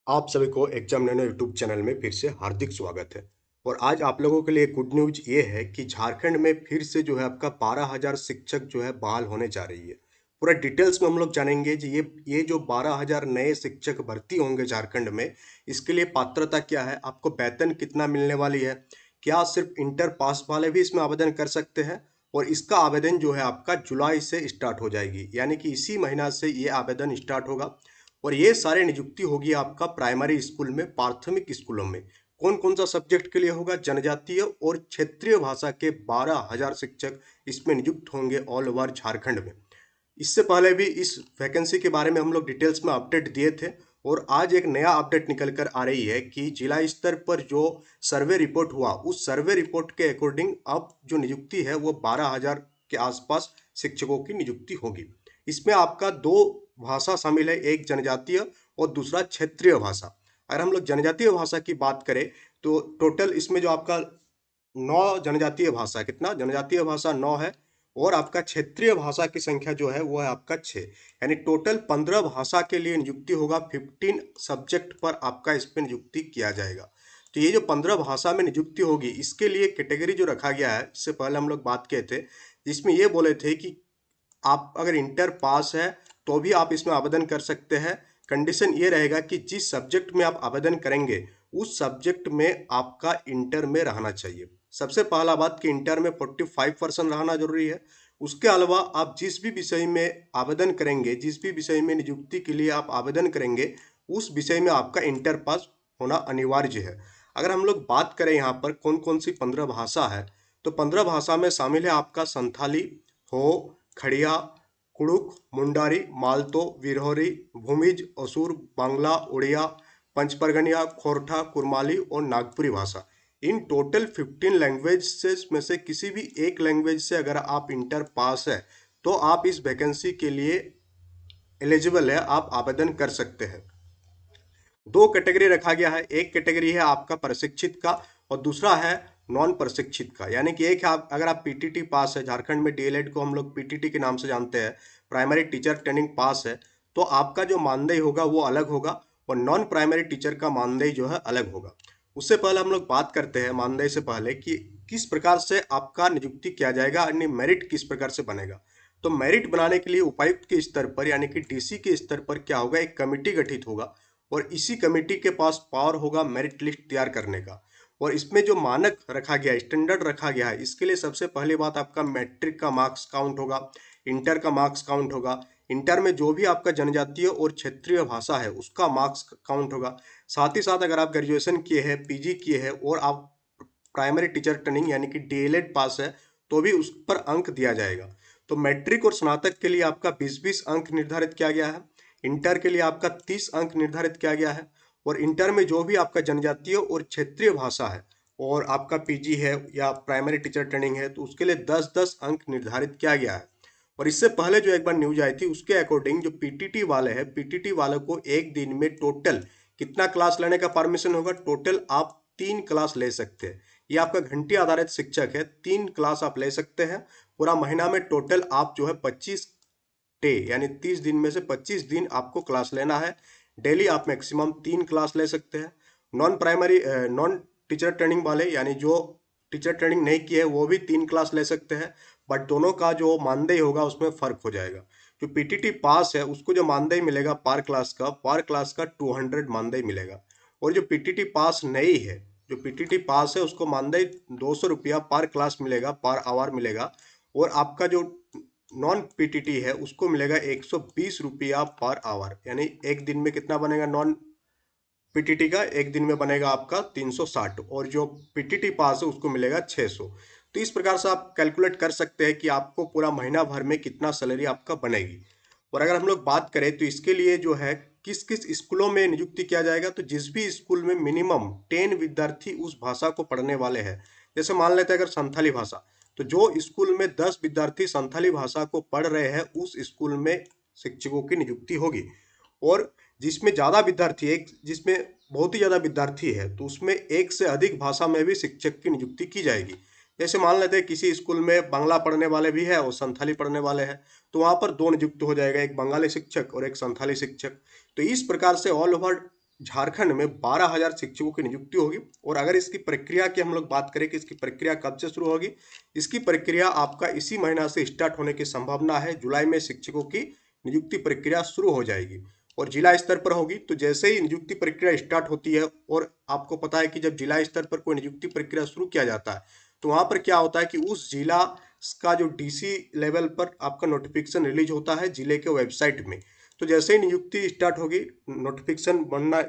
आप सभी को एग्जाम नैनो यूट्यूब चैनल में फिर से हार्दिक स्वागत है। और आज आप लोगों के लिए गुड न्यूज ये है कि झारखंड में फिर से जो है आपका 12,000 शिक्षक जो है बहाल होने जा रही है। पूरा डिटेल्स में हम लोग जानेंगे कि ये जो 12,000 नए शिक्षक भर्ती होंगे झारखंड में, इसके लिए पात्रता क्या है, आपको वेतन कितना मिलने वाली है, क्या सिर्फ इंटर पास वाले भी इसमें आवेदन कर सकते हैं। और इसका आवेदन जो है आपका जुलाई से स्टार्ट हो जाएगी, यानी कि इसी महीना से ये आवेदन स्टार्ट होगा। और ये सारे नियुक्ति होगी आपका प्राइमरी स्कूल में, प्राथमिक स्कूलों में। कौन कौन सा सब्जेक्ट के लिए होगा? जनजातीय और क्षेत्रीय भाषा के 12,000 शिक्षक इसमें नियुक्त होंगे ऑल ओवर झारखंड में। इससे पहले भी इस वैकेंसी के बारे में हम लोग डिटेल्स में अपडेट दिए थे। और आज एक नया अपडेट निकल कर आ रही है कि जिला स्तर पर जो सर्वे रिपोर्ट हुआ, उस सर्वे रिपोर्ट के अकॉर्डिंग अब जो नियुक्ति है वो 12,000 के आसपास शिक्षकों की नियुक्ति होगी। इसमें आपका दो भाषा शामिल है, एक जनजातीय और दूसरा क्षेत्रीय भाषा। अगर हम लोग जनजातीय भाषा की बात करें तो टोटल इसमें जो आपका 9 जनजातीय भाषा, कितना जनजातीय भाषा 9 है। और आपका क्षेत्रीय भाषा की संख्या जो है वो है आपका 6, यानी टोटल 15 भाषा के लिए नियुक्ति होगा। 15 सब्जेक्ट पर आपका इस पर नियुक्ति किया जाएगा। तो ये जो 15 भाषा में नियुक्ति होगी, इसके लिए कैटेगरी जो रखा गया है, इससे पहले हम लोग बात किए थे, जिसमें ये बोले थे कि आप अगर इंटर पास है तो भी आप इसमें आवेदन कर सकते हैं। कंडीशन ये रहेगा कि जिस सब्जेक्ट में आप आवेदन करेंगे, उस सब्जेक्ट में आपका इंटर में रहना चाहिए। सबसे पहला बात कि इंटर में 45% रहना जरूरी है। उसके अलावा आप जिस भी विषय में आवेदन करेंगे, जिस भी विषय में नियुक्ति के लिए आप आवेदन करेंगे, उस विषय में आपका इंटर पास होना अनिवार्य है। अगर हम लोग बात करें यहाँ पर कौन कौन सी 15 भाषा है, तो 15 भाषा में शामिल है आपका संथाली, हो, खड़िया, कुड़ुक, मुंडारी, मालतो, विरहोरी, भूमिज, असुर, बांग्ला, उड़िया, पंचपरगनिया, खोरठा, कुरमाली और नागपुरी भाषा। इन टोटल 15 लैंग्वेज में से किसी भी एक लैंग्वेज से अगर आप इंटर पास है तो आप इस वैकेंसी के लिए एलिजिबल है, आप आवेदन कर सकते हैं। दो कैटेगरी रखा गया है, एक कैटेगरी है आपका प्रशिक्षित का और दूसरा है नॉन प्रशिक्षित का। यानी कि एक है अगर आप पीटीटी पास है, झारखंड में डीएलएड को हम लोग पीटीटी के नाम से जानते हैं, प्राइमरी टीचर ट्रेनिंग पास है, तो आपका जो मानदेय होगा वो अलग होगा और नॉन प्राइमरी टीचर का मानदेय जो है अलग होगा। उससे पहले हम लोग बात करते हैं मानदेय से पहले कि किस प्रकार से आपका नियुक्ति किया जाएगा, यानी मेरिट किस प्रकार से बनेगा। तो मेरिट बनाने के लिए उपायुक्त के स्तर पर यानी कि डीसी के स्तर पर क्या होगा, एक कमेटी गठित होगा और इसी कमेटी के पास पावर होगा मेरिट लिस्ट तैयार करने का। और इसमें जो मानक रखा गया है, स्टैंडर्ड रखा गया है, इसके लिए सबसे पहली बात आपका मैट्रिक का मार्क्स काउंट होगा, इंटर का मार्क्स काउंट होगा। इंटर में जो भी आपका जनजातीय और क्षेत्रीय भाषा है उसका मार्क्स काउंट होगा। साथ ही साथ अगर आप ग्रेजुएशन किए हैं, पीजी किए हैं और आप प्राइमरी टीचर ट्रेनिंग यानी कि डीएलएड पास है तो भी उस पर अंक दिया जाएगा। तो मैट्रिक और स्नातक के लिए आपका 20-20 अंक निर्धारित किया गया है। इंटर के लिए आपका 30 अंक निर्धारित किया गया है। और इंटर में जो भी आपका जनजातीय और क्षेत्रीय भाषा है और आपका पीजी है या प्राइमरी टीचर ट्रेनिंग है तो उसके लिए 10-10 अंक निर्धारित किया गया है। और इससे पहले जो एक बार न्यूज आई थी उसके अकॉर्डिंग जो पीटीटी वाले हैं, पीटीटी वालों को एक दिन में टोटल कितना क्लास लेने का परमिशन होगा? टोटल आप 3 क्लास ले सकते हैं। ये आपका घंटी आधारित शिक्षक है, 3 क्लास आप ले सकते हैं। पूरा महीना में टोटल आप जो है 25 डे यानी 30 दिन में से 25 दिन आपको क्लास लेना है। डेली आप मैक्सिमम 3 क्लास ले सकते हैं। नॉन टीचर ट्रेनिंग वाले यानी जो टीचर ट्रेनिंग नहीं किए वो भी 3 क्लास ले सकते हैं। बट दोनों का जो मानदेय होगा उसमें फर्क हो जाएगा। जो पीटीटी पास है उसको जो मानदेय मिलेगा पर क्लास का 200 मानदेय मिलेगा। और जो पीटीटी पास नहीं है, जो पीटीटी पास है उसको मानदेय 200 रुपया पर क्लास मिलेगा, पर आवर मिलेगा। और आपका जो नॉन पीटीटी है उसको मिलेगा 120 रुपया पर आवर, यानी एक दिन में कितना बनेगा? नॉन पीटीटी का एक दिन में बनेगा आपका 360 और जो पीटीटी पास है उसको मिलेगा 600। तो इस प्रकार से आप कैलकुलेट कर सकते हैं कि आपको पूरा महीना भर में कितना सैलरी आपका बनेगी। और अगर हम लोग बात करें तो इसके लिए जो है किस किस स्कूलों में नियुक्ति किया जाएगा, तो जिस भी स्कूल में मिनिमम 10 विद्यार्थी उस भाषा को पढ़ने वाले हैं, जैसे मान लेते हैं अगर संथाली भाषा, तो जो स्कूल में 10 विद्यार्थी संथाली भाषा को पढ़ रहे हैं उस स्कूल में शिक्षकों की नियुक्ति होगी। और जिसमें ज़्यादा विद्यार्थी, एक जिसमें बहुत ही ज़्यादा विद्यार्थी है तो उसमें एक से अधिक भाषा में भी शिक्षक की नियुक्ति की जाएगी। जैसे मान लेते हैं किसी स्कूल में बांग्ला पढ़ने वाले भी है और संथाली पढ़ने वाले हैं, तो वहाँ पर दो नियुक्त हो जाएगा, एक बंगाली शिक्षक और एक संथाली शिक्षक। तो इस प्रकार से ऑल ओवर झारखंड में 12,000 शिक्षकों की नियुक्ति होगी। और अगर इसकी प्रक्रिया की हम लोग बात करें कि इसकी प्रक्रिया कब से शुरू होगी, इसकी प्रक्रिया आपका इसी महीना से स्टार्ट होने की संभावना है। जुलाई में शिक्षकों की नियुक्ति प्रक्रिया शुरू हो जाएगी और जिला स्तर पर होगी। तो जैसे ही नियुक्ति प्रक्रिया स्टार्ट होती है, और आपको पता है कि जब जिला स्तर पर कोई नियुक्ति प्रक्रिया शुरू किया जाता है तो वहां पर क्या होता है कि उस जिला का जो डीसी लेवल पर आपका नोटिफिकेशन रिलीज होता है जिले के वेबसाइट में। तो जैसे ही नियुक्ति स्टार्ट होगी, नोटिफिकेशन बनना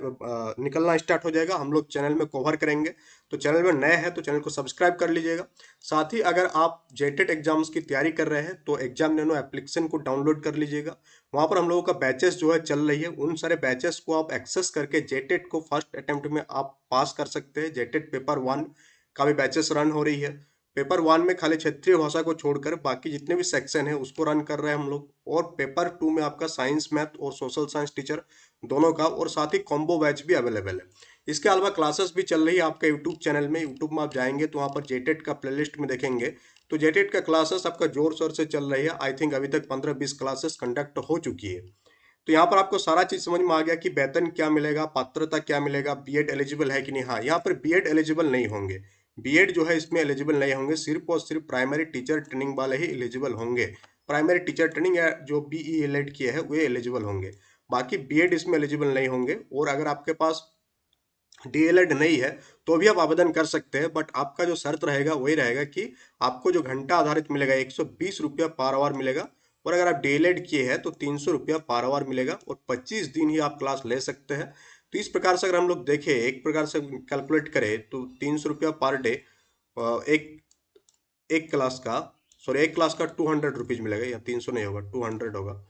निकलना स्टार्ट हो जाएगा, हम लोग चैनल में कवर करेंगे। तो चैनल में नए हैं तो चैनल को सब्सक्राइब कर लीजिएगा। साथ ही अगर आप जेटेट एग्जाम्स की तैयारी कर रहे हैं तो एग्जाम नैनो एप्लीकेशन को डाउनलोड कर लीजिएगा। वहाँ पर हम लोगों का बैचेस जो है चल रही है, उन सारे बैचेस को आप एक्सेस करके जेटेट को फर्स्ट अटेम्प्ट में आप पास कर सकते हैं। जेटेट पेपर 1 का भी बैचेस रन हो रही है। पेपर 1 में खाली क्षेत्रीय भाषा को छोड़कर बाकी जितने भी सेक्शन है उसको रन कर रहे हैं हम लोग। और पेपर 2 में आपका साइंस, मैथ और सोशल साइंस टीचर दोनों का, और साथ ही कॉम्बो बैच भी अवेलेबल है। इसके अलावा क्लासेस भी चल रही है आपका यूट्यूब चैनल में। यूट्यूब में आप जाएंगे तो वहाँ पर जेटेट का प्लेलिस्ट में देखेंगे तो जेटेट का क्लासेस आपका जोर शोर से चल रही है। आई थिंक अभी तक 15-20 क्लासेस कंडक्ट हो चुकी है। तो यहाँ पर आपको सारा चीज समझ में आ गया कि वेतन क्या मिलेगा, पात्रता क्या मिलेगा, बीएड एलिजिबल है कि नहीं। हाँ, यहाँ पर बीएड एलिजिबल नहीं होंगे। बीएड जो है इसमें एलिजिबल नहीं होंगे, सिर्फ और सिर्फ प्राइमरी टीचर ट्रेनिंग वाले ही एलिजिबल होंगे। प्राइमरी टीचर ट्रेनिंग या जो बीईएलएड किए हैं वे एलिजिबल होंगे, बाकी बीएड इसमें एलिजिबल नहीं होंगे। और अगर आपके पास डीएलएड नहीं है तो भी आप आवेदन कर सकते हैं, बट आपका जो शर्त रहेगा वही रहेगा कि आपको जो घंटा आधारित मिलेगा 120 रुपया पर आवर मिलेगा। और अगर आप डीएलएड किए हैं तो 300 रुपया पर आवर मिलेगा और 25 दिन ही आप क्लास ले सकते हैं। तो इस प्रकार से अगर हम लोग देखें, एक प्रकार से कैलकुलेट करें तो 300 रुपया पर डे, एक एक क्लास का, सॉरी एक क्लास का 200 रुपीज मिलेगा, या 300 नहीं होगा 200 होगा।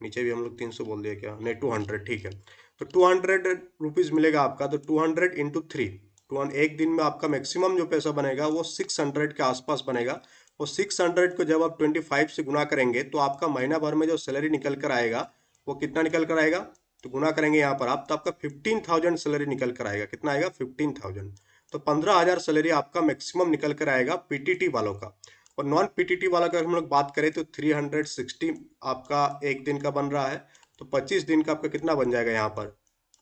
नीचे भी हम लोग 300 बोल दिया क्या, नहीं 200, ठीक है। तो 200 रुपीज मिलेगा आपका। तो 200 इंटू 3, एक दिन में आपका मैक्सिमम जो पैसा बनेगा वो 600 के आसपास बनेगा। और 600 को जब आप 25 से गुना करेंगे तो आपका महीना भर में जो सैलरी निकल कर आएगा वो कितना निकल कर आएगा, तो गुना करेंगे यहाँ पर आप, तो आपका 15,000 सैलरी निकल कर आएगा। कितना आएगा, 15,000। तो 15,000 सैलरी आपका मैक्सिमम निकल कर आएगा पीटीटी वालों का। और नॉन पीटीटी वाला का हम लोग बात करें तो 360 आपका एक दिन का बन रहा है। तो 25 दिन का आपका कितना बन जाएगा यहाँ पर,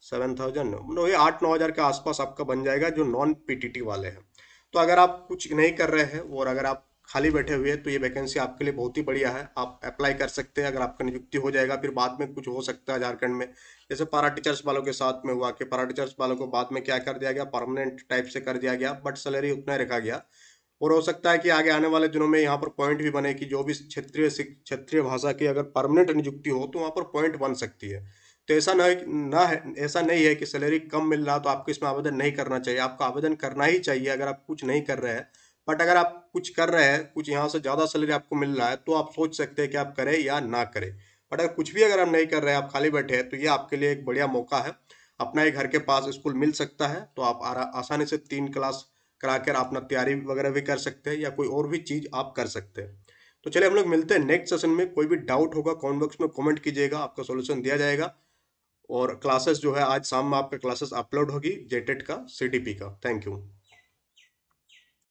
7,000, नो ये 8-9 हज़ार के आसपास आपका बन जाएगा जो नॉन पीटीटी वाले हैं। तो अगर आप कुछ नहीं कर रहे हैं और अगर आप खाली बैठे हुए हैं तो ये वैकेंसी आपके लिए बहुत ही बढ़िया है, आप अप्लाई कर सकते हैं। अगर आपका नियुक्ति हो जाएगा फिर बाद में कुछ हो सकता है झारखंड में, जैसे पारा टीचर्स वालों के साथ में हुआ कि पारा टीचर्स वालों को बाद में क्या कर दिया गया, परमानेंट टाइप से कर दिया गया, बट सैलरी उतना ही रखा गया। और हो सकता है कि आगे आने वाले दिनों में यहाँ पर पॉइंट भी बने कि जो भी क्षेत्रीय भाषा की अगर परमानेंट नियुक्ति हो तो वहाँ पर पॉइंट बन सकती है। तो ऐसा ना है, ऐसा नहीं है कि सैलरी कम मिल रहा तो आपको इसमें आवेदन नहीं करना चाहिए, आपको आवेदन करना ही चाहिए अगर आप कुछ नहीं कर रहे हैं। बट अगर आप कुछ कर रहे हैं, कुछ यहाँ से ज़्यादा सैलरी आपको मिल रहा है तो आप सोच सकते हैं कि आप करें या ना करें। बट अगर कुछ भी अगर आप नहीं कर रहे हैं, आप खाली बैठे हैं, तो ये आपके लिए एक बढ़िया मौका है। अपना ही घर के पास स्कूल मिल सकता है तो आप आसानी से 3 क्लास कराकर अपना तैयारी वगैरह भी कर सकते हैं या कोई और भी चीज़ आप कर सकते हैं। तो चलिए हम लोग मिलते हैं नेक्स्ट सेशन में। कोई भी डाउट होगा कमेंट बॉक्स में कमेंट कीजिएगा, आपका सॉल्यूशन दिया जाएगा। और क्लासेस जो है आज शाम में आपका क्लासेस अपलोड होगी जेटेट का, सीटीपी का। Thank you.